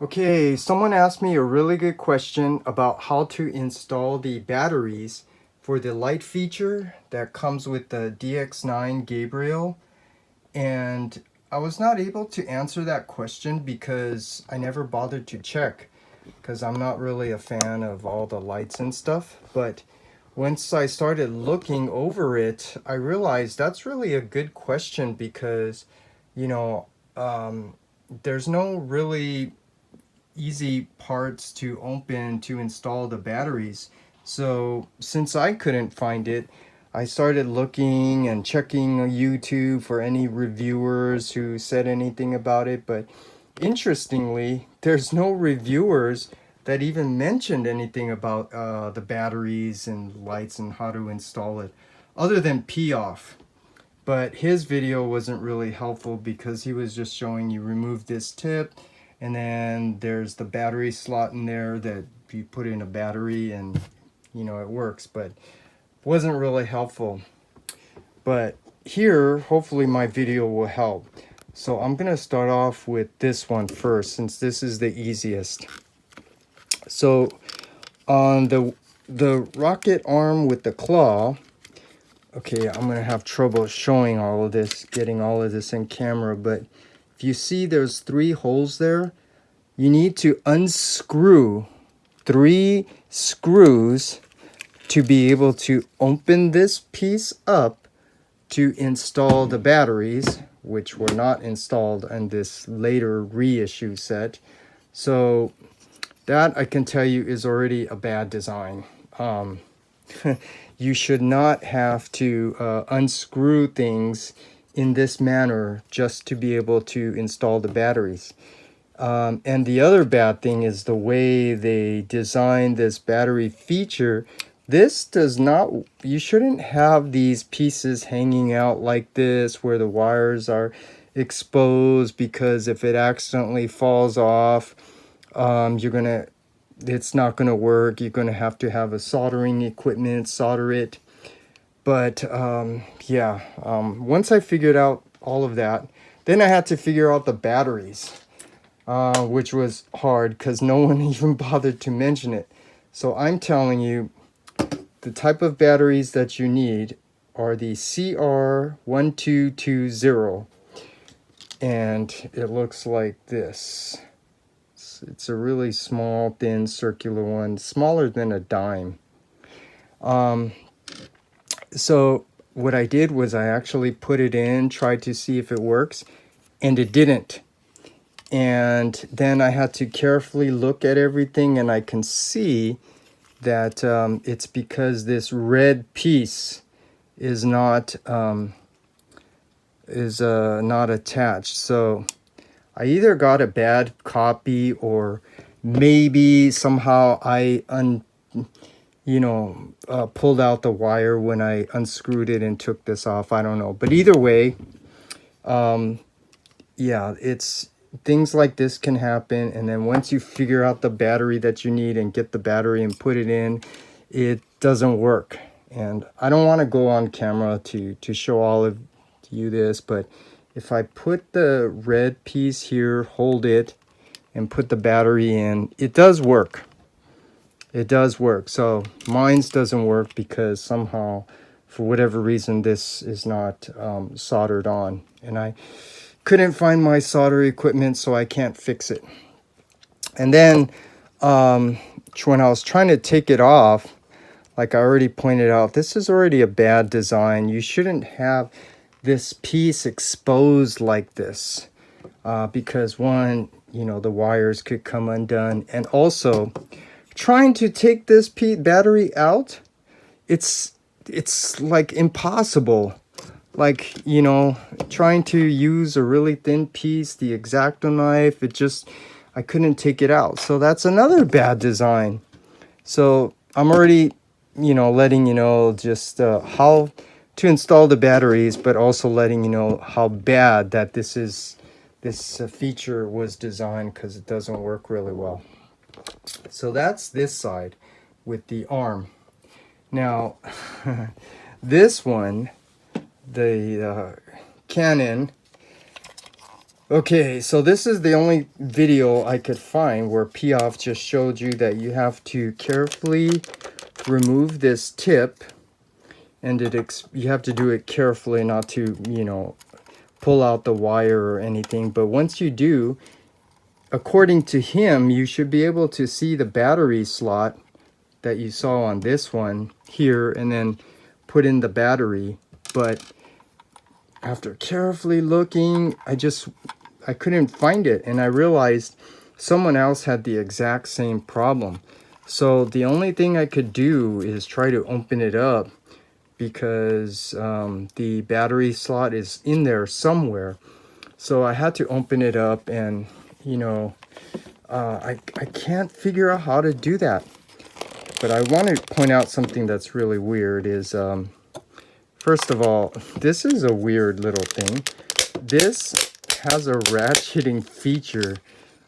Okay, someone asked me a really good question about how to install the batteries for the light feature that comes with the DX9 Gabriel. And I was not able to answer that question because I never bothered to check because I'm not really a fan of all the lights and stuff. But once I started looking over it, I realized that's really a good question because, you know, there's no really easy parts to open to install the batteries. So since I couldn't find it, I started looking and checking YouTube for any reviewers who said anything about it. But interestingly, there's no reviewers that even mentioned anything about the batteries and lights and how to install it, other than P-Off. But his video wasn't really helpful because he was just showing you remove this tip, and then there's the battery slot in there that you put in a battery and it works, but wasn't really helpful. But here, hopefully my video will help. So I'm gonna start off with this one first, since this is the easiest. So on the rocket arm with the claw, okay, I'm gonna have trouble showing all of this, getting all of this in camera, but if you see there's 3 holes there, you need to unscrew 3 screws to be able to open this piece up to install the batteries, which were not installed in this later reissue set. So that, I can tell you, is already a bad design. You should not have to unscrew things in this manner just to be able to install the batteries. And the other bad thing is the way they designed this battery feature. This does not, you shouldn't have these pieces hanging out like this where the wires are exposed, because if it accidentally falls off, it's not gonna work. You're gonna have to have a soldering equipment, solder it. But once I figured out all of that, then I had to figure out the batteries, which was hard because no one even bothered to mention it. So I'm telling you, the type of batteries that you need are the CR1220, and it looks like this. It's a really small, thin, circular one, smaller than a dime. So what I did was I actually put it in, tried to see if it works, and it didn't. And then I had to carefully look at everything, and I can see that it's because this red piece is not attached. So I either got a bad copy, or maybe somehow I pulled out the wire when I unscrewed it and took this off. I don't know. But either way, it's things like this can happen. And then once you figure out the battery that you need and get the battery and put it in, it doesn't work. And I don't want to go on camera to show all of you this, but if I put the red piece here, hold it, and put the battery in, it does work. It does work. So mine's doesn't work because somehow, for whatever reason, this is not soldered on. And I couldn't find my solder equipment, so I can't fix it. And then when I was trying to take it off, like I already pointed out, this is already a bad design. You shouldn't have this piece exposed like this, because one, the wires could come undone. And also, trying to take this battery out, it's like impossible. Like, trying to use a really thin piece, the X-Acto knife, I couldn't take it out. So that's another bad design. So I'm already, letting you know just how to install the batteries, but also letting you know how bad that this feature was designed, because it doesn't work really well. So that's this side with the arm. Now, this one, the Canon, Okay, so this is the only video I could find where Piaf just showed you that you have to carefully remove this tip, and you have to do it carefully, not to, you know, pull out the wire or anything. But once you do, according to him, you should be able to see the battery slot that you saw on this one here, and then put in the battery. But after carefully looking, I couldn't find it, and I realized someone else had the exact same problem. So the only thing I could do is try to open it up, because the battery slot is in there somewhere. So I had to open it up, and you know, I can't figure out how to do that. But I want to point out something that's really weird is, first of all, this is a weird little thing. This has a ratcheting feature.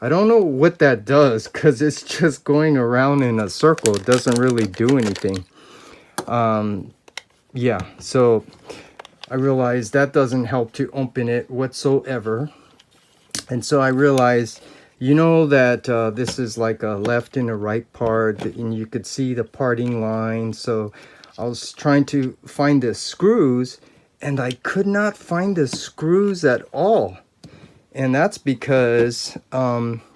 I don't know what that does, because it's just going around in a circle. It doesn't really do anything. Yeah, so I realized that doesn't help to open it whatsoever. And so I realized, you know, that this is like a left and a right part, and you could see the parting line. So I was trying to find the screws, and I could not find the screws at all. And that's because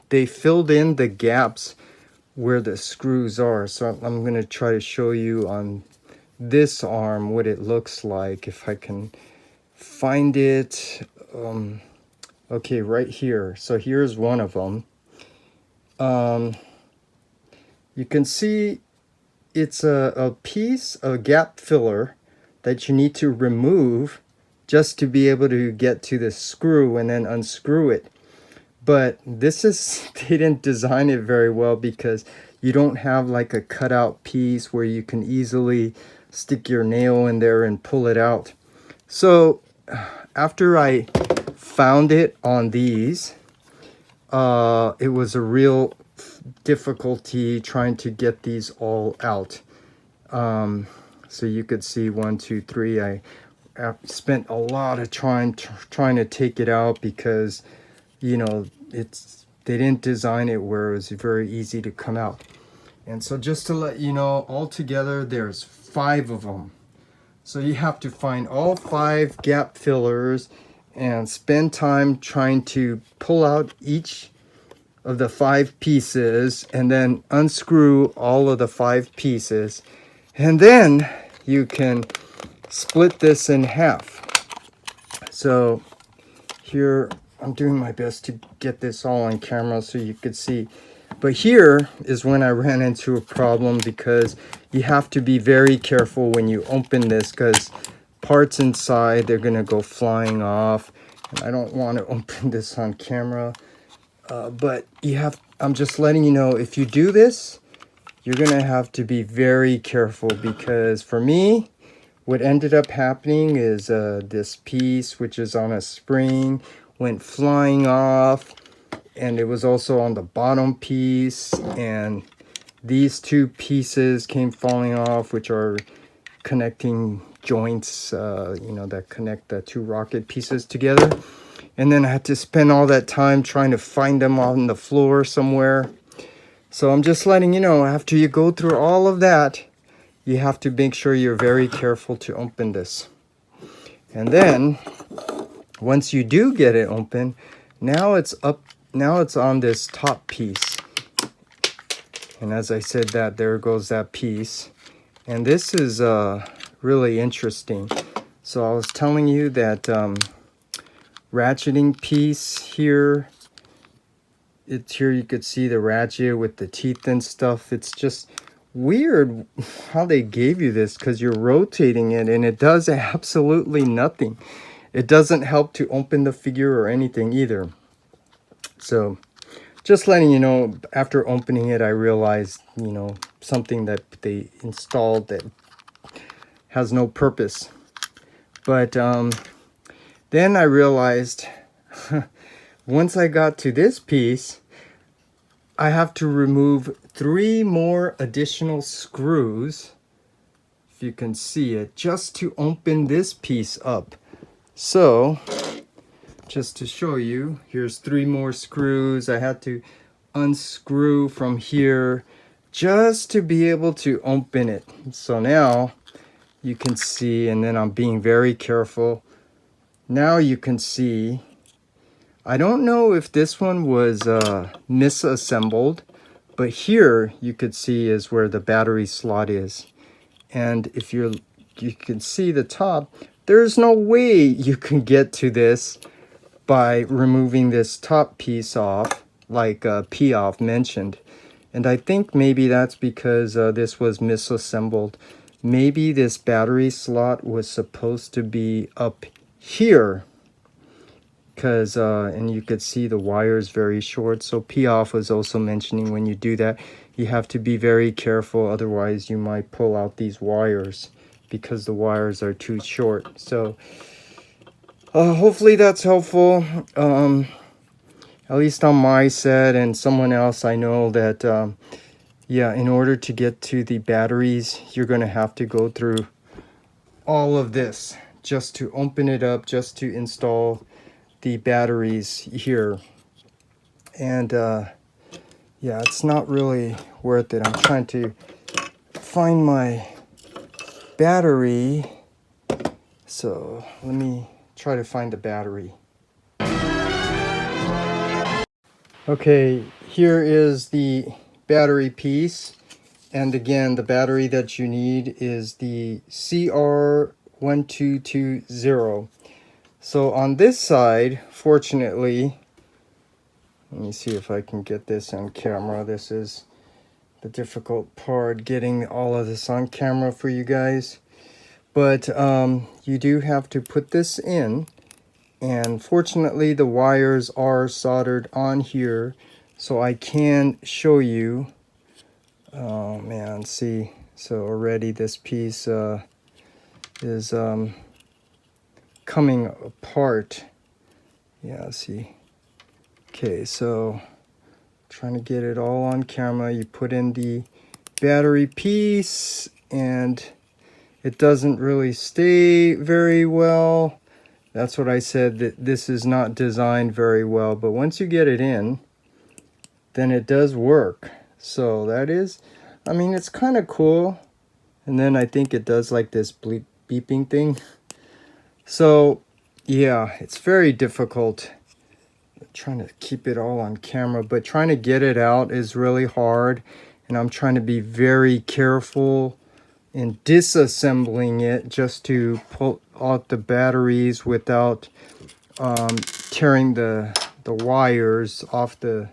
they filled in the gaps where the screws are. So I'm going to try to show you on this arm what it looks like, if I can find it. Okay, right here. So here's one of them. You can see it's a piece of gap filler that you need to remove just to be able to get to the screw and then unscrew it. But this is, they didn't design it very well, because you don't have like a cutout piece where you can easily stick your nail in there and pull it out. So after I found it on these, it was a real difficulty trying to get these all out. So you could see 1, 2, 3. I spent a lot of trying to take it out, because you know, they didn't design it where it was very easy to come out. And so just to let you know, altogether there's 5 of them. So you have to find all 5 gap fillers and spend time trying to pull out each of the 5 pieces, and then unscrew all of the 5 pieces, and then you can split this in half. So here I'm doing my best to get this all on camera so you could see. But here is when I ran into a problem, because you have to be very careful when you open this, because parts inside, they're gonna go flying off. And I don't want to open this on camera, but I'm just letting you know, if you do this, you're gonna have to be very careful, because for me, what ended up happening is this piece, which is on a spring, went flying off, and it was also on the bottom piece, and these 2 pieces came falling off, which are connecting joints, you know, that connect the 2 rocket pieces together. And then I had to spend all that time trying to find them on the floor somewhere. So I'm just letting you know, after you go through all of that, you have to make sure you're very careful to open this. And then once you do get it open, now it's on this top piece. And as I said, that there goes that piece. And this is really interesting. So I was telling you that ratcheting piece here, it's here, you could see the ratchet with the teeth and stuff. It's just weird how they gave you this, because you're rotating it and it does absolutely nothing. It doesn't help to open the figure or anything either. So just letting you know, after opening it, I realized, you know, something that they installed that has no purpose. But then I realized once I got to this piece, I have to remove 3 more additional screws, if you can see it, just to open this piece up. So just to show you, here's 3 more screws. I had to unscrew from here just to be able to open it. So now you can see, and then I'm being very careful. Now you can see, I don't know if this one was misassembled, but here you could see is where the battery slot is. And if you can see the top, there's no way you can get to this by removing this top piece off, like P-off mentioned. And I think maybe that's because this was misassembled. Maybe this battery slot was supposed to be up here, because and you could see the wires very short. So P-off was also mentioning when you do that, you have to be very careful, otherwise you might pull out these wires because the wires are too short. So hopefully that's helpful, at least on my set, and someone else I know that yeah, in order to get to the batteries, you're going to have to go through all of this just to open it up, just to install the batteries here. And yeah, it's not really worth it. I'm trying to find my battery, so let me try to find the battery. Okay, here is the battery piece, and again, the battery that you need is the CR1220. So on this side, fortunately, let me see if I can get this on camera. This is the difficult part, getting all of this on camera for you guys. But you do have to put this in, and fortunately the wires are soldered on here, so I can show you. Oh man, see, so already this piece is coming apart. Yeah, see. Okay, so trying to get it all on camera. You put in the battery piece and it doesn't really stay very well. That's what I said, that this is not designed very well, but once you get it in, then it does work. So that is, I mean, it's kind of cool. And then I think it does like this beeping thing. So yeah, it's very difficult trying to keep it all on camera, but trying to get it out is really hard, and I'm trying to be very careful in disassembling it just to pull out the batteries without tearing the wires off the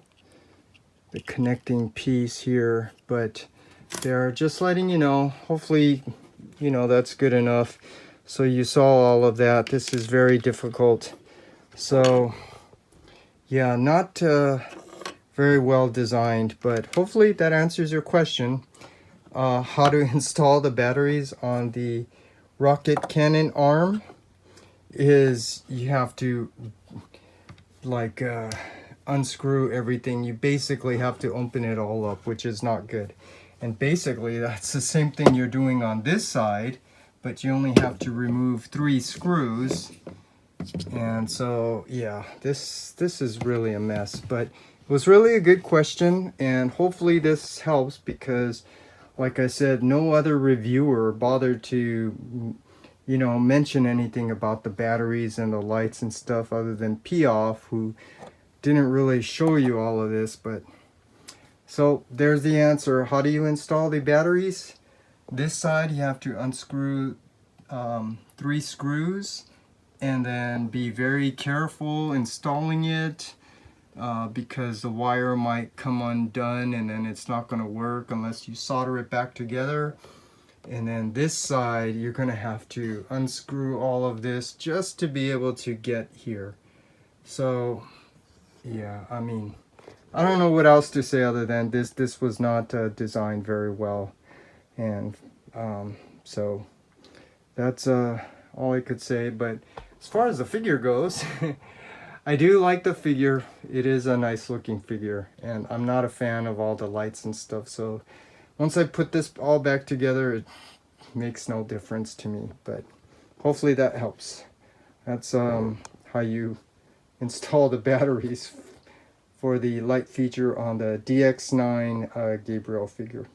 connecting piece here. But they're just letting you know, hopefully you know that's good enough. So you saw all of that. This is very difficult. So yeah, not very well designed, but hopefully that answers your question. How to install the batteries on the rocket cannon arm is you have to like unscrew everything. You basically have to open it all up, which is not good. And basically that's the same thing you're doing on this side, but you only have to remove 3 screws. And so yeah, this is really a mess, but it was really a good question, and hopefully this helps, because like I said, no other reviewer bothered to, you know, mention anything about the batteries and the lights and stuff other than P-off, who didn't really show you all of this. But so there's the answer. How do you install the batteries? This side you have to unscrew 3 screws, and then be very careful installing it, because the wire might come undone and then it's not going to work unless you solder it back together. And then this side you're going to have to unscrew all of this just to be able to get here. So yeah, I mean, I don't know what else to say other than this was not designed very well. And so that's all I could say. But as far as the figure goes, I do like the figure. It is a nice looking figure, and I'm not a fan of all the lights and stuff. So once I put this all back together, it makes no difference to me. But hopefully that helps. That's how you install the batteries for the light feature on the DX9 Gabriel figure.